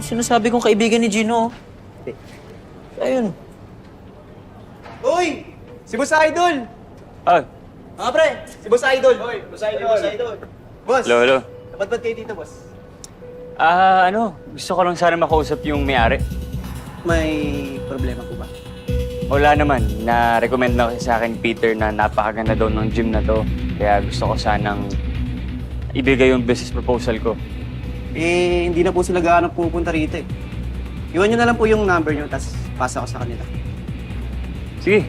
yung sinasabi kong kaibigan ni Gino. Ayun. Uy! Si Boss Idol! Ah, Pre! Si Boss Idol! Uy, Boss Idol! Boss Idol! Boss! hello. Napadpad kayo dito, boss? Gusto ko lang sana makausap yung may-ari. May problema po ba? Wala naman. Na-recommend na kasi sa akin, Peter, na napakaganda daw ng gym na to. Kaya gusto ko sanang ibigay yung business proposal ko. Hindi na po sila gaano pupunta rito eh. Iwan nyo na lang po yung number nyo, tapos pasa ko sa kanila. Sige.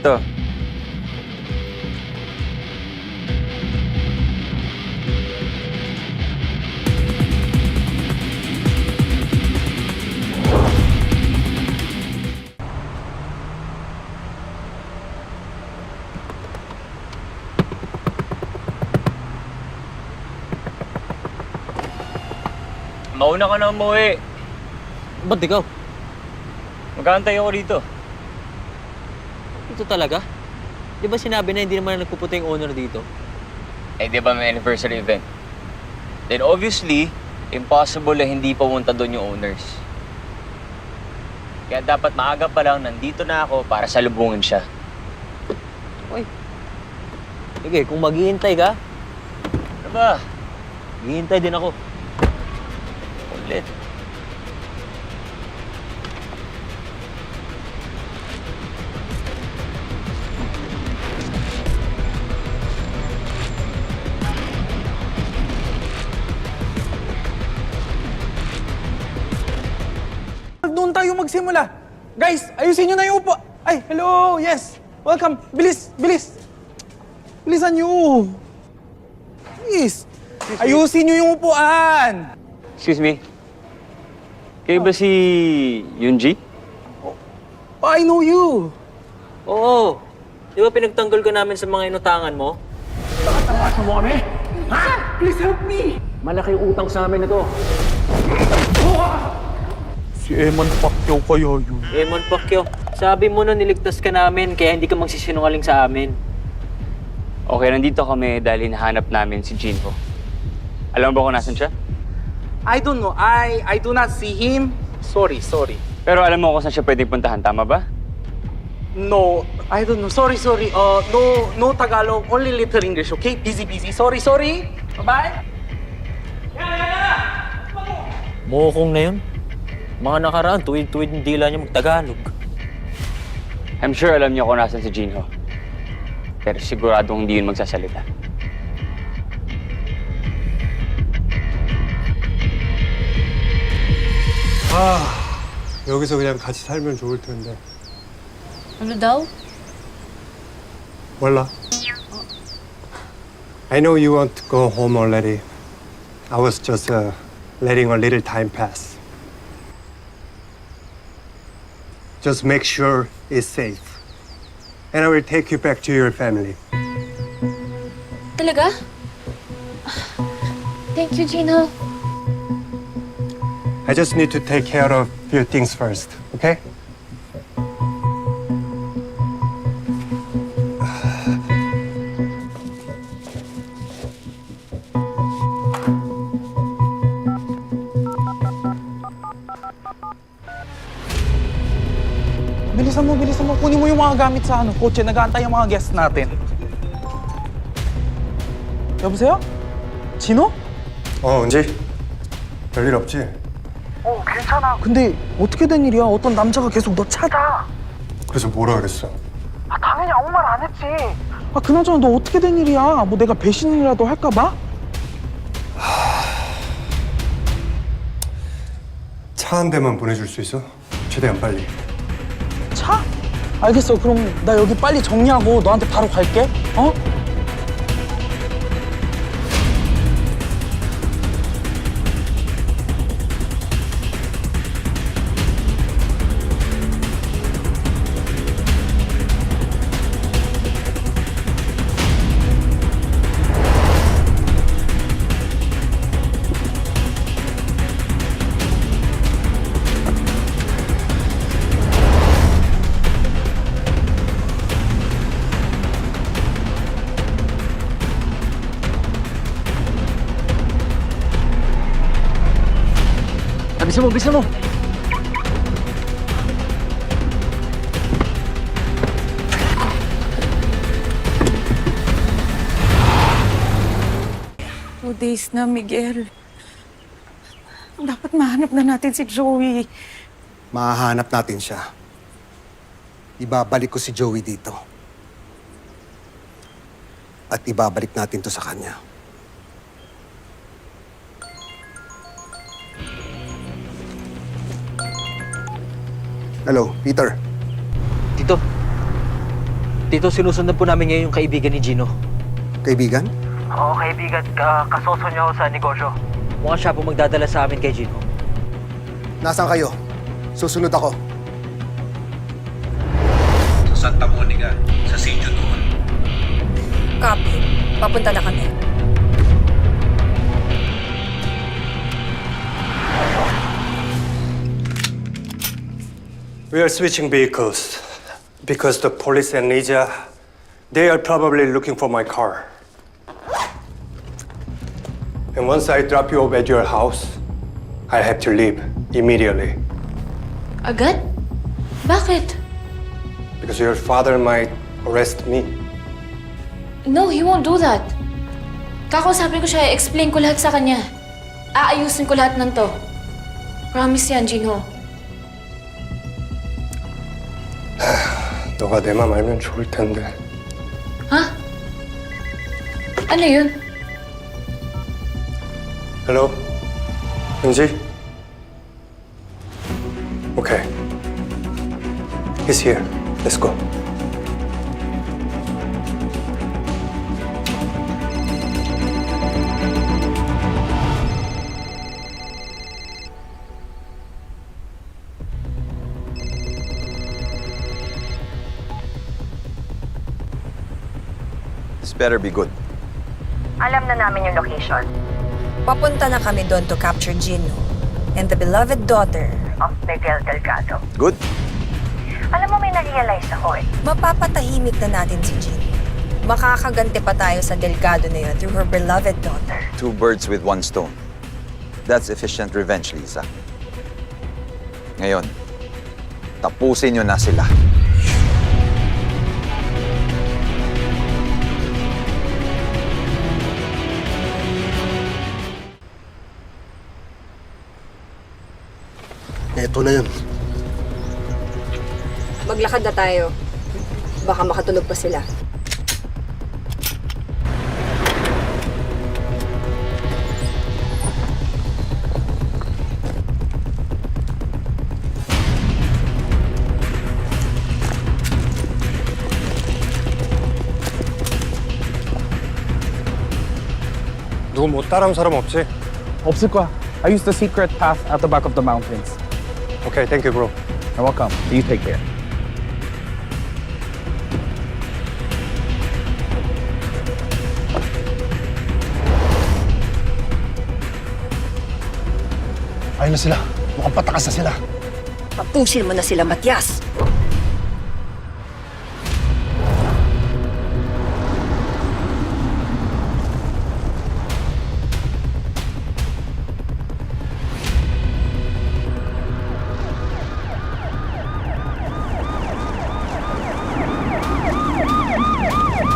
Ito. Mauna ka na umuwi. Ba't ikaw? Mag-aantay ako dito. Ito talaga? Di ba sinabi na hindi naman nagpupunta yung owner dito? Eh, di ba may anniversary event? Then obviously, impossible na hindi pumunta doon yung owners. Kaya dapat maaga pa lang nandito na ako para salubungin siya. Uy. Sige, kung maghihintay ka, Ano ba? maghihintay din ako. Ulit. Doon tayo magsimula. Guys, ayusin nyo na yung upo. Ay, hello, yes. Welcome. Bilis, bilis. Bilisan nyo. Please. Ayusin nyo yung upuan. Excuse me. Kayo ba si Yunji? Oh, I know you. Oo. Di ba pinagtanggol ka namin sa mga inutangan mo? Please help me. Malaking utang sa amin ito. Si Eman Pacquiao kaya yun. Eman Pacquiao, sabi mo na niligtas ka namin kaya hindi ka magsisinungaling sa amin. Okay, nandito kami dahil hinahanap namin si Jinho. Alam mo ba kung nasan siya? I don't know. I do not see him. Sorry. Pero alam mo kung saan siya pwedeng puntahan, tama ba? No, I don't know. Sorry. No Tagalog. Only little English, okay? Busy. Sorry. Bye-bye. Mukong na yun. Mga nakaraan, tuwid-tuwid ng dila niya magtagalog. I'm sure alam niyo kung nasan si Jinho. Pero siguradong hindi yun magsasalita. 여기서 그냥 같이 살면 좋을 텐데. Ano daw? 몰라. I know you want to go home already. I was just letting a little time pass. Just make sure it's safe. And I will take you back to your family. Talaga? Thank you, Gino. I just need to take care of a few things first, okay? Bilisan mo. Kunin mo yung mga gamit sa kotse. Nag-aantay yung mga guests natin. 여보세요? 진호? 은지. 별일 없지? 괜찮아. 근데 어떻게 된 일이야? 어떤 남자가 계속 너 찾아. 그래서 뭐라 그랬어? 당연히 아무 말 안 했지. 그나저나 너 어떻게 된 일이야? 뭐 내가 배신이라도 할까 봐? 차 한 대만 보내줄 수 있어? 최대한 빨리. 차? 알겠어. 그럼 나 여기 빨리 정리하고 너한테 바로 갈게. 어? Bisa mo, bisa mo! Two days na, Miguel. Dapat mahanap na natin si Joey. Mahahanap natin siya. Ibabalik ko si Joey dito. At ibabalik natin to sa kanya. Hello, Peter. Tito. Tito, sinusundan po namin ngayon yung kaibigan ni Gino. Kaibigan? Oo, kaibigan. Kasoso niya ako sa negosyo. Mukhang siya po magdadala sa amin kay Gino. Nasaan kayo? Susunod ako. Sa Santa Monica, sa Sitio doon. Copy. Papunta na kami. We are switching vehicles because the police and Nija, they are probably looking for my car. And once I drop you off at your house, I have to leave immediately Agad? Bakit? because your father might arrest me. No, he won't do that. Kakausapin ko siya, explain ko lahat sa kanya. Aayusin ko lahat ng to. Promise yan, Gino. 너가 내 맘 알면 좋을 텐데. Ha? Ano yun? Hello? 은지? Okay. He's here. Let's go. This better be good. Alam na namin yung location. Papunta na kami doon to capture Gino and the beloved daughter of Miguel Delgado. Good? Alam mo, may na-realize ako eh. Mapapatahimik na natin si Gino. Makakaganti pa tayo sa Delgado na yun through her beloved daughter. 2 birds with 1 stone. That's efficient revenge, Lisa. Ngayon, tapusin nyo na sila. Eto na yun. Maglakad na tayo. Baka makatulog pa sila. 누구 못 따라온 사람 없지? 없을 거야. I used the secret path at the back of the mountains. Okay, thank you, bro. You're welcome. You take care. Ayun na sila. Mukhang patakas na sila. Tapusin mo na sila, Matias!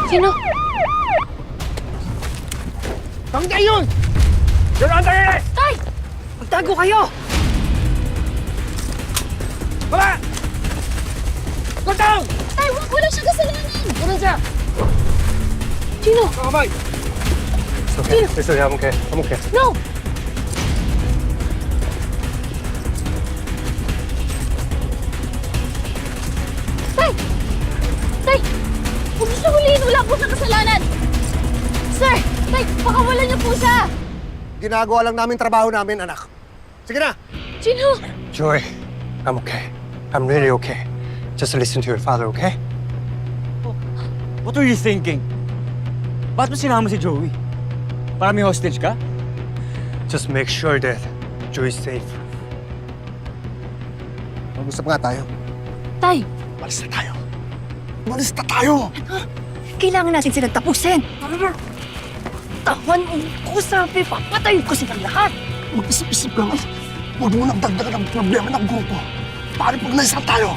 Sino? Tangga yun! You're under arrest! Tay! Magtago kayo! Baba! Go down! Tay, wala siya kasalanan! Ano siya? Gino! Kamay! It's okay. It's okay. I'm okay. I'm okay. No! Tay! Tay! Huwag niyo siya huliin! Wala po siyang kasalanan! Sir! Tay! Pakawalan niyo po siya! Ginagawa lang namin trabaho namin, anak. Sige na! Gino! Joy, I'm okay. I'm really okay. Just listen to your father, okay? What were you thinking? Ba't mo sinama si Joey? Para may hostage ka? Just make sure that Joy is safe. Mag-usap nga tayo. Tay! Malis na tayo. Malis na tayo! Kailangan natin silang tapusin! Tawan mo ko, sabi, papatayin ko silang lahat! Mag-isip-isip lang. Huwag mo nang dagdagan ang problema ng grupo. Pare pag naisang tayo.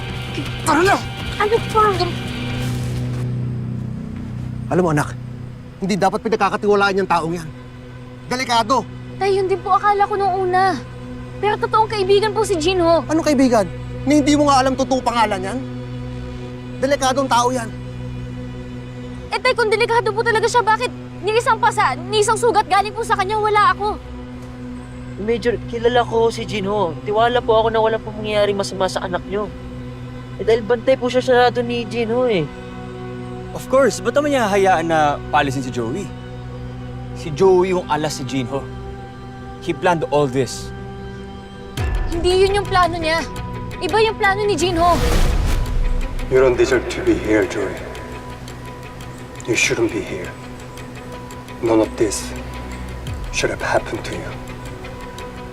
Tara na! Ano pa? Alam mo anak, hindi dapat pinagkakatiwalaan yung taong yan. Delikado. Tay, yun din po akala ko nung una. Pero totoong kaibigan po si Jinho. Ano kaibigan? Ni hindi mo nga alam totoong pangalan yan? Delikadong tao yan. Eh tay, kung delikado po talaga siya, bakit ni isang sugat galing po sa kanya, wala ako? Major, kilala ko si Jinho. Tiwala po ako na wala pong mangyayaring masama sa anak niyo. Eh dahil bantay po siya sarado ni Jinho eh. Of course, ba't naman niya hayaan na palisin si Joey? Si Joey yung alas si Jinho. He planned all this. Hindi yun yung plano niya. Iba yung plano ni Jinho. You don't deserve to be here, Joey. You shouldn't be here. None of this should have happened to you.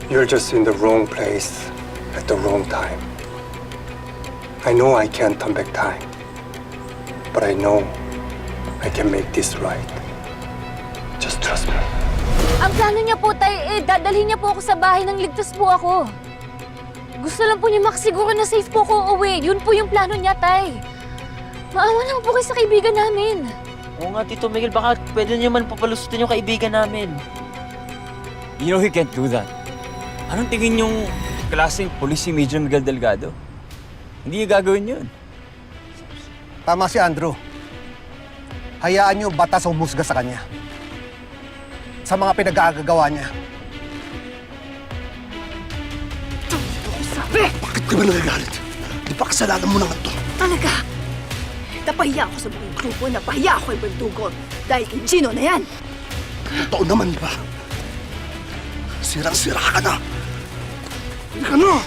You're just in the wrong place at the wrong time. I know I can't turn back time, but I know I can make this right. Just trust me. Ang plano niya po, tay, dadalhin niya po ako sa bahay nang ligtas po ako. Gusto lang po niya makasiguro na safe po ako uwi. Yun po yung plano niya, tay. Maawa naman po kayo sa kaibigan namin. Oo nga, Tito Miguel, baka pwede niyo man papalusutin yung kaibigan namin. You know he can't do that. Anong tingin yung klaseng polis si Major Miguel Delgado? Hindi niya gagawin yun. Tama si Andrew. Hayaan niyo batas ang humusga sa kanya. Sa mga pinag-aagagawa niya. Bakit ka ba nagagalit? Di ba kasalanan mo naman to? Talaga? Napahiya ako sa buong grupo, napahiya ako ay bandugo. Dahil kay Gino na yan. Totoo naman ba? Sirang-sira ka na. Hindi ka na.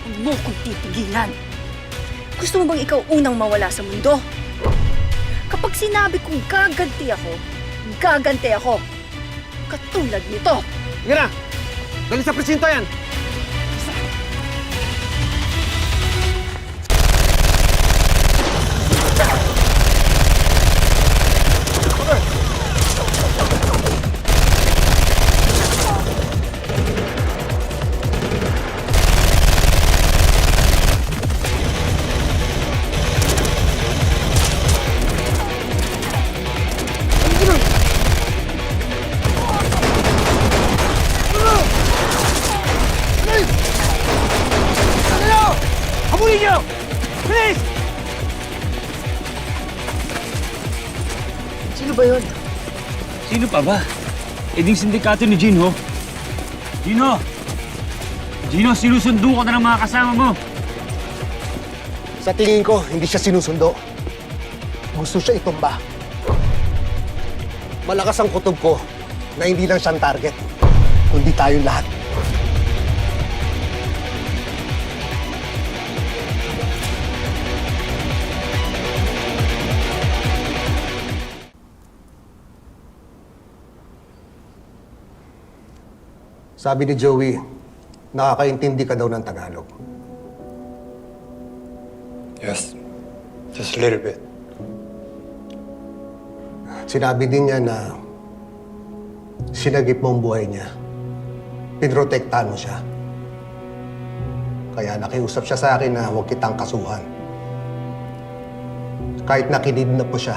Huwag mo kong titigilan. Gusto mo bang ikaw unang mawala sa mundo? Kapag sinabi kong gaganti ako. Katulad nito. Sige na! Dali sa presinto yan! Habulin niyo! Bilis! Sino ba yun? Sino pa ba? Eding sindikato ni Jinho. Jinho! Jinho, sinusundo ko na ng mga kasama mo. Sa tingin ko, hindi siya sinusundo. Gusto siya itumba. Malakas ang kutob ko na hindi lang siyang target, kundi tayong lahat. Sabi ni Joey, nakakaintindi ka daw ng Tagalog. Yes, just a little bit. Sinabi din niya na sinagip mo ang buhay niya. Pinrotektahan mo siya. Kaya nakiusap siya sa akin na huwag kitang kasuhan. Kahit nakinidnap mo siya.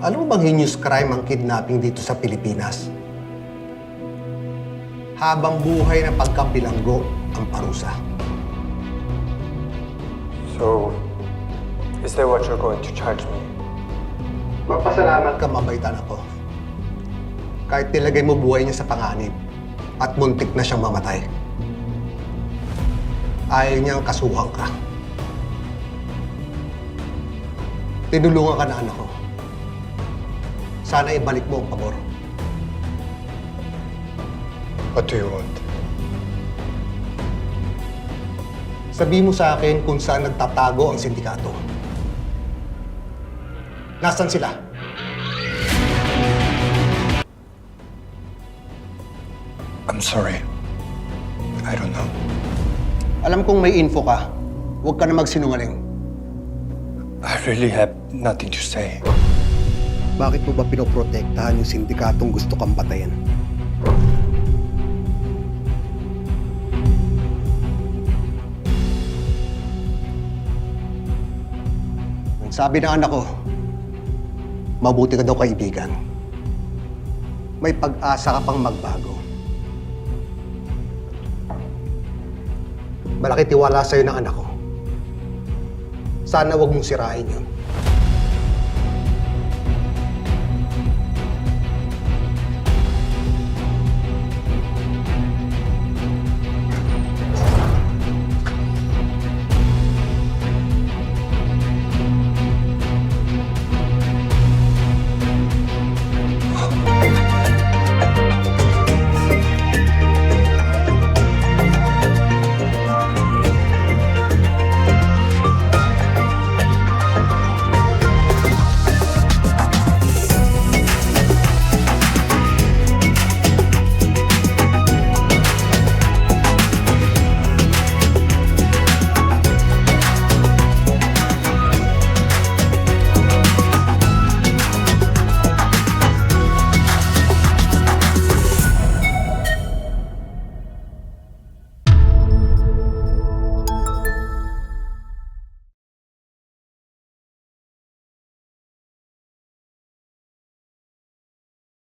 Alam mo bang heinous crime ang kidnapping dito sa Pilipinas? Habang buhay na pagkabilanggo ang parusa. So, is that what you're going to charge me? Magpasalamat ka, mabaitan ako. Kahit nilagay mo buhay niya sa panganib at muntik na siyang mamatay. Ayaw niyang kasuhan ka. Tinulungan ka na anak ko. Sana ibalik mo ang pabor. What do you want? Sabi mo sa akin kung saan nagtatago ang sindikato. Nasaan sila? I'm sorry. I don't know. Alam kong may info ka. Huwag ka na magsinungaling. I really have nothing to say. Bakit mo ba pinoprotektahan yung sindikatong gusto kang patayin? Ang sabi ng anak ko, mabuti ka daw kaibigan. May pag-asa ka pang magbago. Malaki tiwala sa'yo ng anak ko. Sana wag mong sirain yun.